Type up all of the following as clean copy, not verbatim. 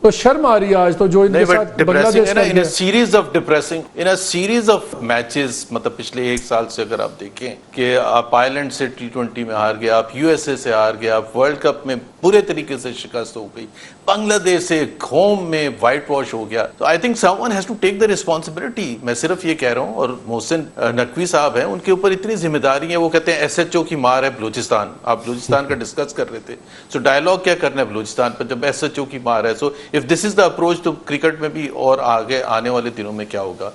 तो शर्म आ रही है आज तो जो इनके साथ बांग्लादेश का इन इन अ सीरीज ऑफ मैचेस, मतलब पिछले एक साल से अगर आप देखें कि आप आयरलैंड से T20 में हार गए, आप यूएसए से हार गए, आप वर्ल्ड कप में पूरे तरीके से शिकस्त हो गई, बांग्लादेश से होम में वाइट वॉश हो गया। तो I think someone has to take the responsibility. मैं सिर्फ ये कह रहा हूँ, और मोहसिन नकवी साहब हैं, उनके ऊपर इतनी जिम्मेदारी है। वो कहते हैं SHO की मार है बलूचिस्तान। आप बलूचिस्तान का डिस्कस कर रहे थे, सो डायलॉग क्या करना है बलूचिस्तान पर जब SHO की मार है। So if this is the approach, तो क्रिकेट में भी और आगे आने वाले दिनों में क्या होगा।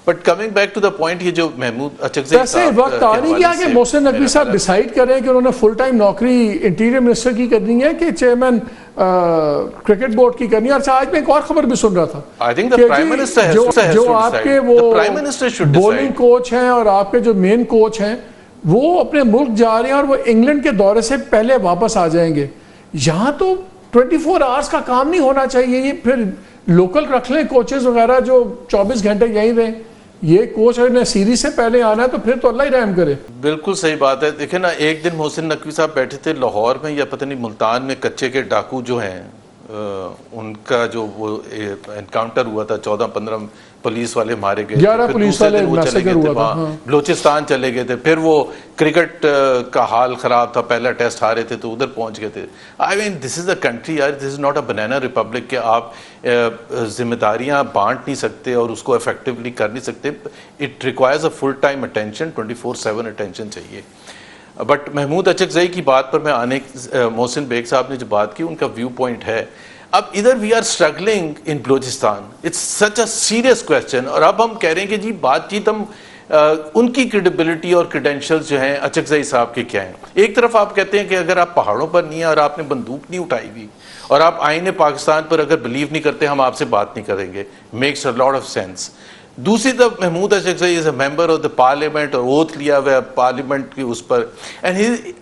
But coming back to the point, ये जो महमूद अचकज़ई साहब वक्त आ नहीं गया कि मोहसिन नकवी साहब डिसाइड करें कि उन्होंने फुल टाइम नौकरी इंटीरियर मिनिस्टर की करनी है कि चेयरमैन क्रिकेट बोर्ड की करनी है। अच्छा, आज मैं एक और खबर भी सुन रहा था, I think the prime minister जो आपके वो बॉलिंग कोच हैं और आपके जो मेन कोच हैं वो अपने मुल्क जा रहे हैं और वो इंग्लैंड के दौरे से पहले वापस आ जाएंगे। यहाँ तो 24 आवर्स का काम नहीं होना चाहिए। ये फिर लोकल रख लें कोचेस वगैरह जो 24 घंटे यहीं रहें। ये कोच अगर सीरीज से पहले आना है तो फिर तो अल्लाह ही रहम करे। बिल्कुल सही बात है। देखिए ना, एक दिन मोहसिन नकवी साहब बैठे थे लाहौर में या पता नहीं मुल्तान में, कच्चे के डाकू जो हैं उनका जो वो एनकाउंटर हुआ था, 14-15 पुलिस वाले मारे गए, 11 पुलिस वाले चले गए थे वहाँ, बलूचिस्तान चले गए थे। फिर वो क्रिकेट का हाल खराब था, पहला टेस्ट हारे थे तो उधर पहुंच गए थे। I mean this is a country यार, this is not a banana republic के आप जिम्मेदारियां बांट नहीं सकते और उसको इफेक्टिवली कर नहीं सकते। It requires a full time attention, 24/7 attention चाहिए। बट महमूद अचकज़ई की बात पर मैं आने, मोहसिन बेग साहब ने जो बात की उनका व्यू पॉइंट है। अब इधर we are struggling in Balochistan, it's such a serious question. और अब हम कह रहे हैं कि जी बातचीत, हम उनकी क्रेडिबिलिटी और क्रेडेंशियल्स जो हैं अचकज़ई साहब के क्या हैं। एक तरफ आप कहते हैं कि अगर आप पहाड़ों पर नहीं है और आपने बंदूक नहीं उठाई हुई और आप आईने पाकिस्तान पर अगर बिलीव नहीं करते, हम आपसे बात नहीं करेंगे, makes a lot of sense. दूसरी तरफ Mahmood Achakzai is a member of the parliament और ओथ लिया हुआ है पार्लियामेंट की उस पर,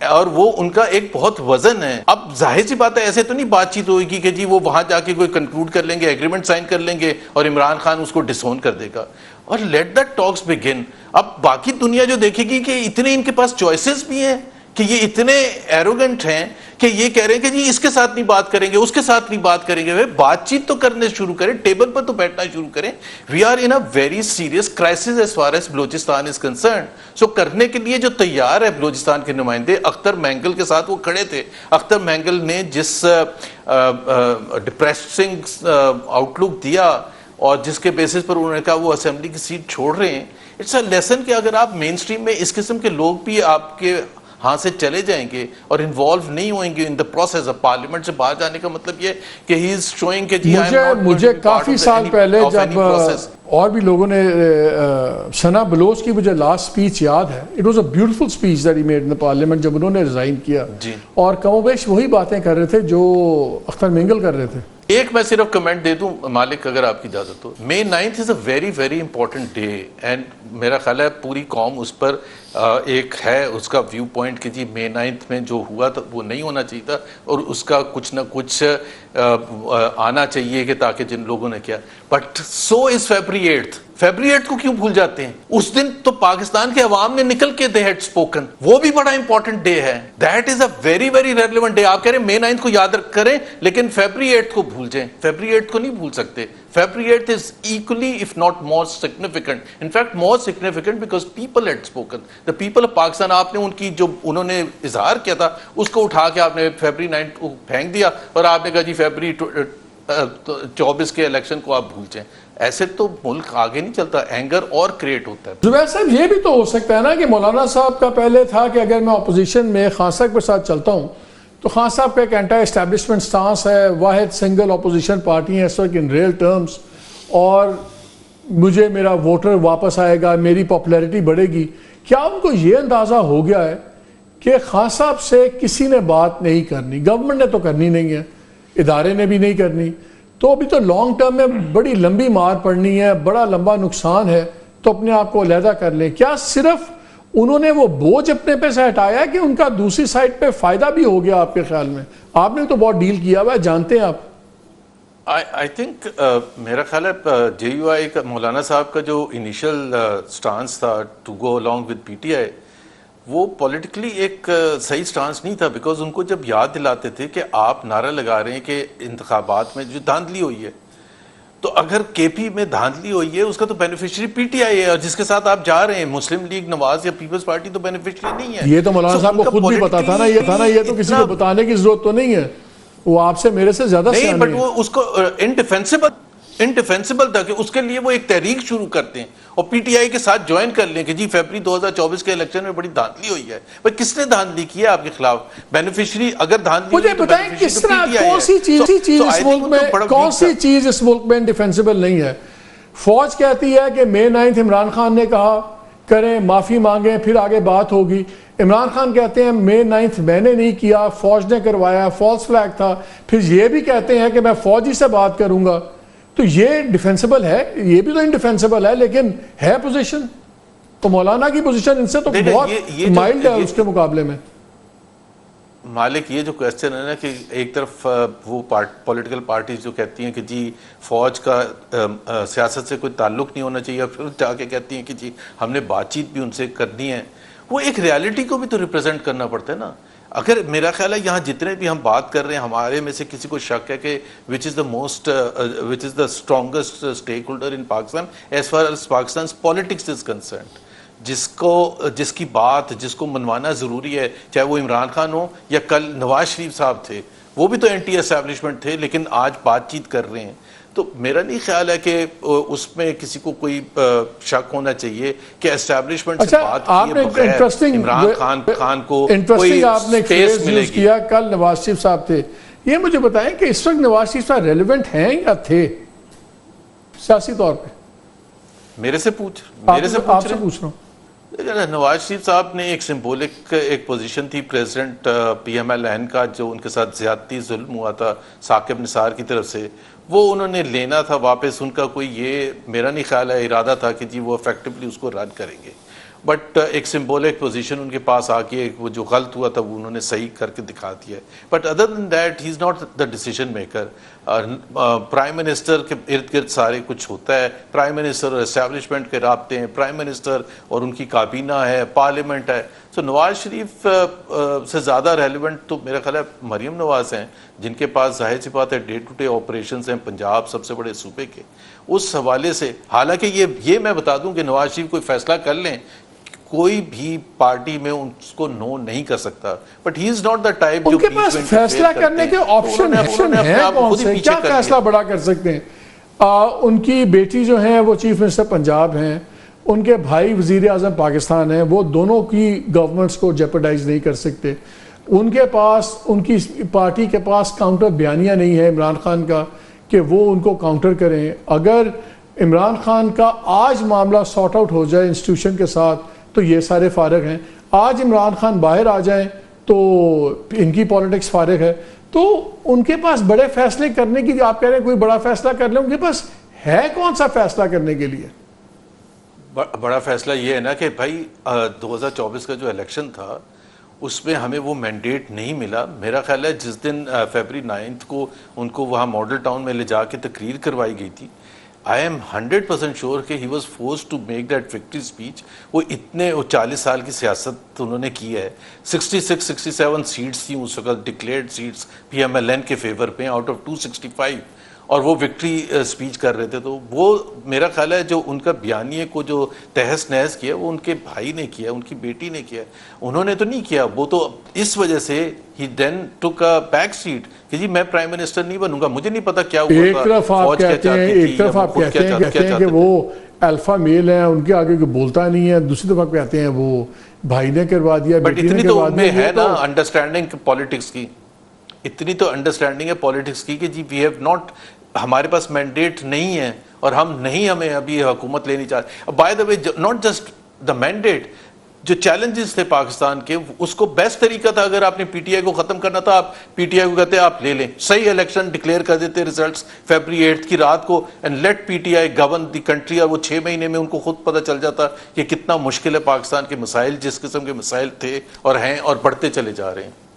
और वो उनका एक बहुत वजन है। अब जाहिर सी बात है, ऐसे तो नहीं बातचीत होगी कि जी वो वहां जाके कोई कंक्लूड कर लेंगे, एग्रीमेंट साइन कर लेंगे और इमरान खान उसको डिसोन कर देगा और लेट द टॉक्स बिगिन। अब बाकी दुनिया जो देखेगी कि इतने इनके पास चॉइसेस भी हैं, कि ये इतने एरोगेंट हैं कि ये कह रहे हैं कि जी इसके साथ नहीं बात करेंगे, उसके साथ नहीं बात करेंगे। वे बातचीत तो करने शुरू करें, टेबल पर तो बैठना शुरू करें। We are in a very serious crisis as far as Balochistan is concern. So करने के लिए जो तैयार है बलूचिस्तान के नुमाइंदे, अख्तर मैंगल के साथ वो खड़े थे। अख्तर मैंगल ने जिस डिप्रेसिंग आउटलुक दिया और जिसके बेसिस पर उन्होंने कहा वो असेंबली की सीट छोड़ रहे हैं, इट्स अ लेसन कि अगर आप मेन स्ट्रीम में इस किस्म के लोग भी आपके हाथ से चले जाएंगे और इन्वॉल्व नहीं होंगे in the process of parliament से बाहर जाने का मतलब ये कि ही इज शोइंग कि जी मुझे काफी साल पहले जब और भी लोगों ने सना बलोच की मुझे लास्ट स्पीच याद है। It was a beautiful speech that he made in the parliament जब उन्होंने रिजाइन किया जी। और कमोबेश वही बातें कर रहे थे जो अख्तर मैंगल कर रहे थे। एक मैं सिर्फ कमेंट दे दूं मालिक, अगर आपकी इजाजत हो। May 9th is a very very important day and मेरा ख्याल है पूरी कौम उस पर एक है उसका व्यू पॉइंट कि जी May 9th में जो हुआ था वो नहीं होना चाहिए था और उसका कुछ ना कुछ आना चाहिए कि ताकि जिन लोगों ने किया। But so is February 8th को क्यों भूल जाते हैं? उस दिन तो पाकिस्तान के अवाम ने निकल के दे हैड स्पोकन, वो भी बड़ा इंपॉर्टेंट डे है। That is a very very relevant day. आप कह रहे हैं May 9th को याद करें लेकिन February 8th को भूल जाएं। February 8th को नहीं भूल सकते। February 8th is equally if not more significant, in fact more significant because people had spoken, the people of Pakistan। आपने उनकी जो उन्होंने इजहार किया था उसको उठा के आपने February 9th को फेंक दिया और आपने कहा जी February 24 के इलेक्शन को आप भूल जाएं। ऐसे तो मुल्क आगे नहीं चलता, एंगर और क्रिएट होता है। जुबैर साहब, ये भी तो हो सकता है ना कि मौलाना साहब का पहले था कि अगर मैं अपोजिशन में खान साहब के साथ चलता हूँ तो खान साहब का एक एंटी एस्टैब्लिशमेंट स्टांस है, वाहिद सिंगल अपोजिशन पार्टी है इस वक्त इन रियल टर्म्स, और मुझे मेरा वोटर वापस आएगा, मेरी पॉपुलैरिटी बढ़ेगी। क्या उनको ये अंदाज़ा हो गया है कि खान साहब से किसी ने बात नहीं करनी, गवर्नमेंट ने तो करनी नहीं है, इदारे ने भी नहीं करनी, तो अभी तो लॉन्ग टर्म में बड़ी लंबी मार पड़नी है, बड़ा लंबा नुकसान है, तो अपने आप को अलहदा कर लें? क्या सिर्फ उन्होंने वो बोझ अपने पे से हटाया कि उनका दूसरी साइड पे फायदा भी हो गया? आपके ख्याल में आपने तो बहुत डील किया हुआ है, जानते हैं आप। आई थिंक मेरा ख्याल है JUI का मौलाना साहब का जो इनिशियल स्टांस था to go along with PTI, वो पॉलिटिकली एक सही स्टांस नहीं था, बिकॉज उनको जब याद दिलाते थे कि आप नारा लगा रहे हैं कि इंतखाबात में जो धांधली हुई है, तो अगर केपी में धांधली हुई है उसका तो बेनिफिशियरी पीटीआई है, और जिसके साथ आप जा रहे हैं मुस्लिम लीग नवाज या पीपल्स पार्टी तो बेनिफिशियरी नहीं है। ये तो मौलाना साहब को खुद भी पता था ना, ये तो किसी को बताने की जरूरत तो नहीं है, वो आपसे मेरे से ज्यादा नहीं, बट वो उसको इनडिफेंसिबल था कि उसके लिए वो एक तहरीक शुरू करते हैं और पीटीआई के साथ ज्वाइन कर लें कि जी फरवरी 2024 के इलेक्शन में बड़ी धांधली हुई है। पर किसने धांधली की है आपके खिलाफ? बेनिफिशियरी अगर धांधली, मुझे बताएं किस तरह कौन सी चीज इस मुल्क में इनडिफेंसिबल नहीं है? फौज कहती है कि मई 9 इमरान खान ने कहा करें, माफी मांगे, फिर आगे बात होगी। इमरान खान कहते हैं मई 9 मैंने नहीं किया, फौज ने करवाया, फॉल्स फ्लैग था। फिर ये भी कहते हैं कि मैं फौजी से बात करूंगा। तो ये डिफेंसिबल है, ये भी तो इनडिफेंसिबल है, लेकिन है पोजीशन। तो मौलाना की पोजीशन इनसे तो बहुत माइल्ड है उसके मुकाबले में। मालिक, ये जो क्वेश्चन है ना कि एक तरफ वो पॉलिटिकल पार्टीज जो कहती हैं कि जी फौज का सियासत से कोई ताल्लुक नहीं होना चाहिए, फिर जाके कहती हैं कि जी हमने बातचीत भी उनसे करनी है। वो एक रियलिटी को भी तो रिप्रेजेंट करना पड़ता है ना। अगर मेरा ख्याल है यहाँ जितने भी हम बात कर रहे हैं, हमारे में से किसी को शक है कि which is the strongest stakeholder in Pakistan as far as Pakistan politics is concerned, जिसकी बात जिसको मनवाना ज़रूरी है, चाहे वो इमरान खान हो या कल नवाज शरीफ साहब थे, वो भी तो एंटी एस्टैब्लिशमेंट थे लेकिन आज बातचीत कर रहे हैं। तो मेरा नहीं ख्याल है कि उसमें किसी को कोई शक होना चाहिए कि एस्टैब्लिशमेंट से बात किए बगैर इमरान खान को कोई स्पेस मिलेगी। किया कल नवाज शरीफ साहब थे, ये मुझे बताएं कि इस वक्त नवाज शरीफ साहब रेलेवेंट हैं या थे सियासी तौर पे? मेरे से पूछ रहा हूँ। नवाज शरीफ साहब ने एक सिंबॉलिक एक पोजीशन थी प्रेसिडेंट PMLN का, जो उनके साथ ज्यादती जुल्म हुआ था साकिब निसार की तरफ से, वो उन्होंने लेना था वापस। उनका कोई ये मेरा नहीं ख्याल है इरादा था कि जी वो इफेक्टिवली उसको रन करेंगे, बट एक सिंबॉलिक पोजीशन उनके पास आके वो जो गलत हुआ था वो उन्होंने सही करके दिखा दिया। But other than that he is not the decision maker. Prime minister के इर्द गिर्द सारे कुछ होता है, प्राइम मिनिस्टर और एस्टैब्लिशमेंट के राब्ते हैं, प्राइम मिनिस्टर और उनकी काबीना है, पार्लियामेंट है। तो नवाज शरीफ से ज़्यादा रेलिवेंट तो मेरा ख्याल है मरीम नवाज हैं, जिनके पास जाहिर सी बात है डे टू डे ऑपरेशंस हैं पंजाब सबसे बड़े सूबे के। उस हवाले से हालांकि ये मैं बता दूं कि नवाज शरीफ कोई फैसला कर लें, कोई भी पार्टी में उसको नो नहीं कर सकता, but he is not the type उनके पास फैसला करने के ऑप्शन है कौन से? क्या फैसला बड़ा कर सकते हैं? उनकी बेटी जो है वो चीफ मिनिस्टर पंजाब हैं, उनके भाई वजीर आजम पाकिस्तान हैं, वो दोनों की गवर्नमेंट्स को जेपरडाइज नहीं कर सकते। उनके पास, उनकी पार्टी के पास काउंटर बयानिया नहीं है इमरान खान का कि वो उनको काउंटर करें। अगर इमरान खान का आज मामला सॉर्ट आउट हो जाए इंस्टीट्यूशन के साथ तो ये सारे फारग हैं। आज इमरान खान बाहर आ जाएं तो इनकी पॉलिटिक्स फारग है। तो उनके पास बड़े फैसले करने की, आप कह रहे हैं कोई बड़ा फैसला कर ले, उनके पास है कौन सा फैसला करने के लिए? बड़ा फैसला ये है ना कि भाई 2024 का जो इलेक्शन था उसमें हमें वो मैंडेट नहीं मिला। मेरा ख्याल है जिस दिन फरवरी 9 को उनको वहाँ मॉडल टाउन में ले जाके तकरीर करवाई गई थी, आई एम 100% श्योर कि he was forced to make that victory speech. वो 40 साल की सियासत उन्होंने की है। 66-67 सीट्स थी उस वक्त डिक्लेयर्ड सीट्स PMLN के फेवर पे आउट ऑफ 265, और वो विक्ट्री स्पीच कर रहे थे। तो वो मेरा ख्याल है जो उनका बयानिए को जो तहस नहस किया वो उनके भाई ने किया, उनकी बेटी ने किया, उन्होंने तो नहीं किया। वो तो इस वजह से ही then took a back seat कि जी मैं प्राइम मिनिस्टर नहीं बनूंगा, मुझे नहीं पता क्या हुआ। एक तरफ आप कहते हैं कि वो अल्फा मेल है, उनके आगे कोई बोलता नहीं है, दूसरी तरफ कहते हैं वो भाई ने करवा दिया, बट इतनी तो उनमें है ना अंडरस्टैंडिंग पॉलिटिक्स की, इतनी तो अंडरस्टैंडिंग है पॉलिटिक्स की कि जी वी हैव नॉट, हमारे पास मैंडेट नहीं है और हमें अभी हुकूमत लेनी चाहिए। By the way not just the mandate, जो चैलेंजेस थे पाकिस्तान के, उसको बेस्ट तरीका था अगर आपने पीटीआई को खत्म करना था, आप पीटीआई को कहते आप ले लें, सही इलेक्शन डिक्लेयर कर देते रिजल्ट्स फरवरी 8 की रात को and let PTI govern the country, और वो 6 महीने में उनको खुद पता चल जाता कि कितना मुश्किल है पाकिस्तान के मसाइल, जिस किस्म के मसाइल थे और हैं और बढ़ते चले जा रहे हैं।